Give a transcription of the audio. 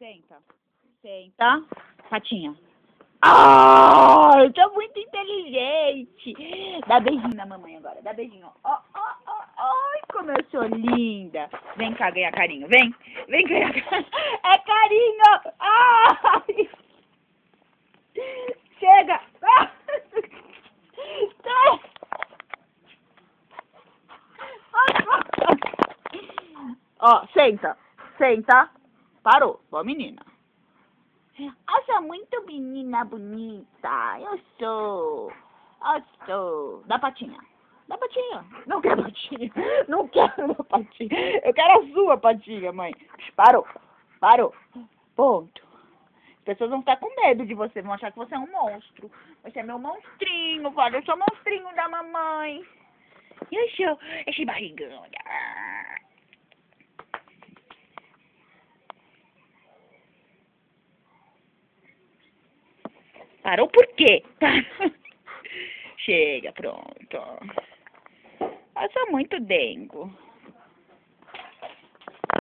Senta. Senta. Patinha. Ai, tá muito inteligente. Dá beijinho na mamãe agora. Dá beijinho. Ó, ó, ó. Ai, como eu sou linda. Vem cá ganhar carinho. Vem. Vem ganhar carinho. É carinho. Ai. Chega. Ó, senta. Senta. Parou. Boa menina. Acha muito menina bonita. Eu sou. Eu sou. Dá patinha. Dá patinha. Não quero patinha. Não quero dar patinha. Eu quero a sua patinha, mãe. Parou. Parou. Ponto. As pessoas vão ficar com medo de você. Vão achar que você é um monstro. Você é meu monstrinho, fala. Eu sou monstrinho da mamãe. Eu sou esse barrigão. Parou por quê? Chega, pronto. Eu sou muito dengo.